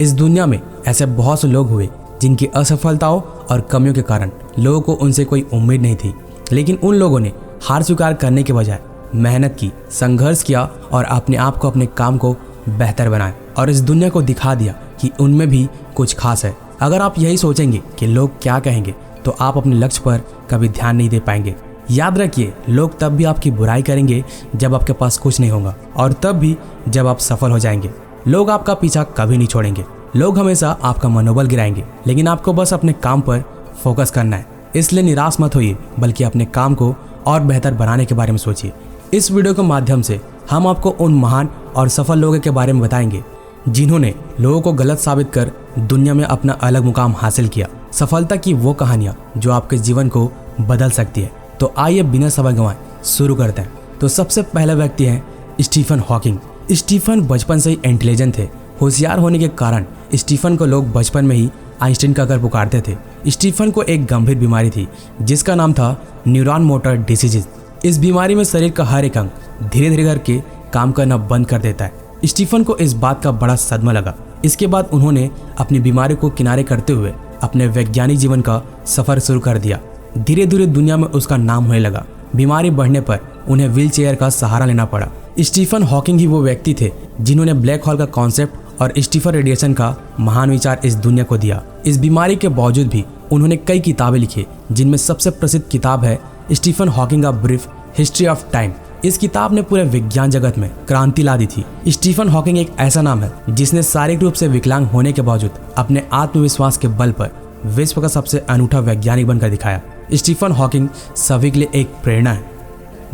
इस दुनिया में ऐसे बहुत से लोग हुए जिनकी असफलताओं और कमियों के कारण लोगों को उनसे कोई उम्मीद नहीं थी, लेकिन उन लोगों ने हार स्वीकार करने के बजाय मेहनत की, संघर्ष किया और अपने आप को, अपने काम को बेहतर बनाया और इस दुनिया को दिखा दिया कि उनमें भी कुछ खास है। अगर आप यही सोचेंगे कि लोग क्या कहेंगे तो आप अपने लक्ष्य पर कभी ध्यान नहीं दे पाएंगे। याद रखिए, लोग तब भी आपकी बुराई करेंगे जब आपके पास कुछ नहीं होगा और तब भी जब आप सफल हो जाएंगे। लोग आपका पीछा कभी नहीं छोड़ेंगे। लोग हमेशा आपका मनोबल गिराएंगे, लेकिन आपको बस अपने काम पर फोकस करना है। इसलिए निराश मत होइए, बल्कि अपने काम को और बेहतर बनाने के बारे में सोचिए। इस वीडियो के माध्यम से हम आपको उन महान और सफल लोगों के बारे में बताएंगे जिन्होंने लोगों को गलत साबित कर दुनिया में अपना अलग मुकाम हासिल किया। सफलता की वो कहानियां जो आपके जीवन को बदल सकती है। तो आइए बिना समय गंवाए शुरू करते हैं। तो सबसे पहला व्यक्ति है स्टीफन हॉकिंग। स्टीफन बचपन से ही इंटेलिजेंट थे। होशियार होने के कारण स्टीफन को लोग बचपन में ही आइंस्टीन कहकर पुकारते थे। स्टीफन को एक गंभीर बीमारी थी जिसका नाम था न्यूरॉन मोटर डिसीज। इस बीमारी में शरीर का हर एक अंग धीरे धीरे करके काम करना बंद कर देता है। स्टीफन को इस बात का बड़ा सदमा लगा। इसके बाद उन्होंने अपनी बीमारी को किनारे करते हुए अपने वैज्ञानिक जीवन का सफर शुरू कर दिया। धीरे धीरे दुनिया में उसका नाम होने लगा। बीमारी बढ़ने पर उन्हें व्हील चेयर का सहारा लेना पड़ा। स्टीफन हॉकिंग ही वो व्यक्ति थे जिन्होंने ब्लैक होल का कॉन्सेप्ट और स्टीफन रेडिएशन का महान विचार इस दुनिया को दिया। इस बीमारी के बावजूद भी उन्होंने कई किताबें लिखी, जिनमें सबसे प्रसिद्ध किताब है Stephen Hawking a brief history of time. इस किताब ने पूरे विज्ञान जगत में क्रांति ला दी थी। स्टीफन हॉकिंग एक ऐसा नाम है जिसने शारीरिक रूप से विकलांग होने के बावजूद अपने आत्मविश्वास के बल पर विश्व का सबसे अनूठा वैज्ञानिक बनकर दिखाया। स्टीफन हॉकिंग सभी के लिए एक प्रेरणा है।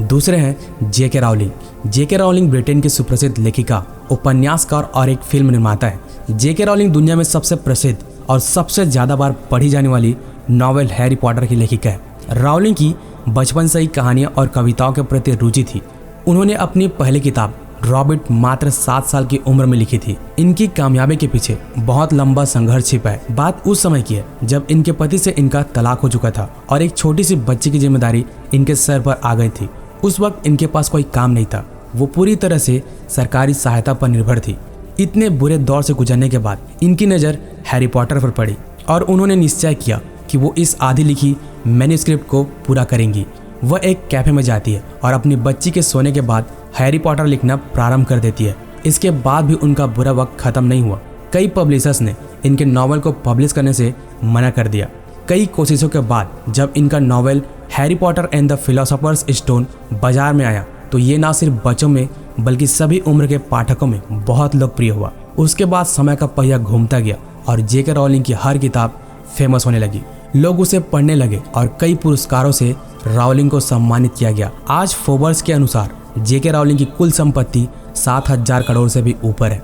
दूसरे हैं जेके राउलिंग। जेके राउलिंग ब्रिटेन की सुप्रसिद्ध लेखिका, उपन्यासकार और एक फिल्म निर्माता है। जेके राउलिंग दुनिया में सबसे प्रसिद्ध और सबसे ज्यादा बार पढ़ी जाने वाली नॉवेल हैरी पॉटर की लेखिका है। राउलिंग की बचपन से ही कहानियां और कविताओं के प्रति रुचि थी। उन्होंने अपनी पहली किताब रॉबर्ट मात्र 7 साल की उम्र में लिखी थी। इनकी कामयाबी के पीछे बहुत लंबा संघर्ष छिपा है। बात उस समय की है जब इनके पति से इनका तलाक हो चुका था और एक छोटी सी बच्ची की जिम्मेदारी इनके सर पर आ गई थी। उस वक्त इनके पास कोई काम नहीं था। वो पूरी तरह से सरकारी सहायता पर निर्भर थी। इतने बुरे दौर से गुजरने के बाद इनकी नज़र हैरी पॉटर पर पड़ी और उन्होंने निश्चय किया कि वो इस आधी लिखी मैन्युस्क्रिप्ट को पूरा करेंगी। वह एक कैफे में जाती है और अपनी बच्ची के सोने के बाद हैरी पॉटर लिखना प्रारंभ कर देती है। इसके बाद भी उनका बुरा वक्त खत्म नहीं हुआ। कई पब्लिशर्स ने इनके नावल को पब्लिश करने से मना कर दिया। कई कोशिशों के बाद जब इनका novel Harry Potter and the philosopher's stone बाजार में आया तो ये ना सिर्फ बच्चों में बल्कि सभी उम्र के पाठकों में बहुत लोकप्रिय हुआ। उसके बाद समय का पहिया घूमता गया और जेके राउलिंग की हर किताब फेमस होने लगी। लोग उसे पढ़ने लगे और कई पुरस्कारों से राउलिंग को सम्मानित किया गया। आज फोर्ब्स के अनुसार जेके राउलिंग की कुल संपत्ति 7,000 करोड़ से भी ऊपर है।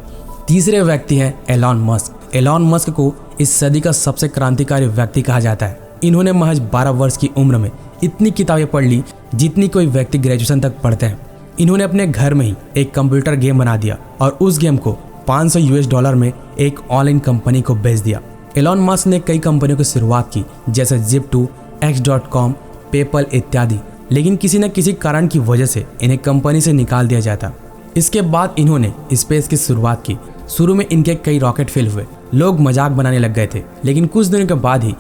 तीसरे व्यक्ति हैं एलॉन मस्क। एलॉन मस्क को इस सदी का सबसे क्रांतिकारी व्यक्ति कहा जाता है। इन्होंने महज 12 वर्ष की उम्र में इतनी किताबें पढ़ ली जितनी कोई व्यक्ति ग्रेजुएशन तक पढ़ते हैं। इन्होंने अपने घर में ही एक कंप्यूटर गेम बना दिया और उस गेम को $500 में एक ऑनलाइन कंपनी को बेच दिया। एलॉन मस्क ने कई कंपनियों की शुरुआत की, जैसे Zip2, X.com, पेपल इत्यादि, लेकिन किसी न किसी कारण की वजह से इन्हें कंपनी से निकाल दिया जाता। इसके बाद इन्होंने स्पेस की शुरुआत की। शुरू में इनके कई रॉकेट फेल हुए, लोग मजाक बनाने लग गए थे, लेकिन कुछ दिनों के बाद ही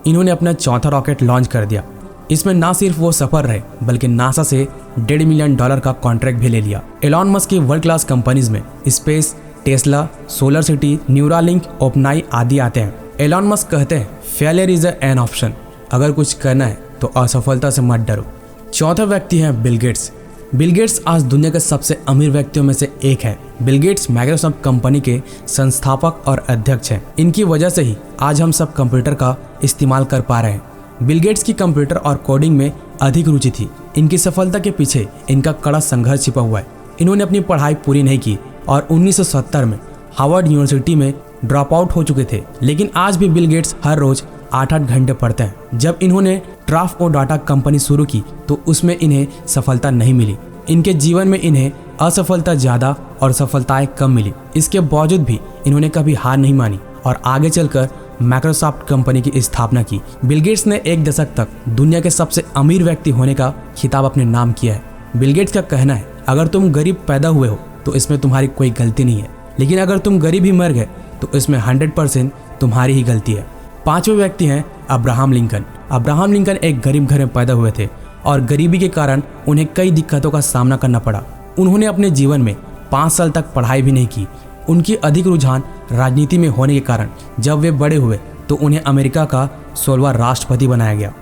इन्होंने अपना चौथा रॉकेट लॉन्च कर दिया। इसमें ना सिर्फ वो सफल रहे बल्कि नासा से $1.5 मिलियन का कॉन्ट्रैक्ट भी ले लिया। एलॉन मस्क की वर्ल्ड क्लास कंपनीज में Space, Tesla, SolarCity, Neuralink, OpenAI आदि आते हैं। एलॉन मस्क कहते हैं, फेलियर इज एन ऑप्शन। अगर कुछ करना है तो असफलता से मत डरो। चौथा व्यक्ति है बिल गेट्स। बिल गेट्स आज दुनिया के सबसे अमीर व्यक्तियों में से एक है। बिल गेट्स माइक्रोसॉफ्ट कंपनी के संस्थापक और अध्यक्ष हैं। इनकी वजह से ही आज हम सब कंप्यूटर का इस्तेमाल कर पा रहे हैं। बिल गेट्स की कंप्यूटर और कोडिंग में अधिक रुचि थी। इनकी सफलता के पीछे इनका कड़ा संघर्ष छिपा हुआ है। इन्होंने अपनी पढ़ाई पूरी नहीं की और 1970 में हार्वर्ड यूनिवर्सिटी में ड्रॉप आउट हो चुके थे, लेकिन आज भी बिल गेट्स हर रोज 8-8 घंटे पढ़ते हैं। जब इन्होंने ट्राफ और डाटा कंपनी शुरू की तो उसमें इन्हें सफलता नहीं मिली। इनके जीवन में इन्हें असफलता ज़्यादा और सफलताएं कम मिली। इसके बावजूद भी इन्होंने कभी हार नहीं मानी और आगे चलकर माइक्रोसॉफ्ट कंपनी की स्थापना की। बिल गेट्स ने एक दशक तक दुनिया के सबसे अमीर व्यक्ति होने का खिताब अपने नाम किया है। बिल गेट्स का कहना है, अगर तुम गरीब पैदा हुए हो तो इसमें तुम्हारी कोई गलती नहीं है, लेकिन अगर तुम गरीब ही मर गए तो इसमें 100% तुम्हारी ही गलती है। पांचवें व्यक्ति हैं अब्राहम लिंकन। अब्राहम लिंकन एक गरीब घर में पैदा हुए थे और गरीबी के कारण उन्हें कई दिक्कतों का सामना करना पड़ा। उन्होंने अपने जीवन में 5 साल तक पढ़ाई भी नहीं की। उनकी अधिक रुझान राजनीति में होने के कारण जब वे बड़े हुए तो उन्हें अमेरिका का 16वां राष्ट्रपति बनाया गया।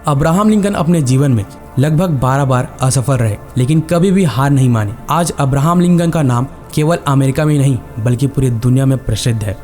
अब्राहम लिंकन अपने जीवन में लगभग 12 बार असफल रहे, लेकिन कभी भी हार नहीं मानी। आज अब्राहम लिंकन का नाम केवल अमेरिका में नहीं बल्कि पूरी दुनिया में प्रसिद्ध है।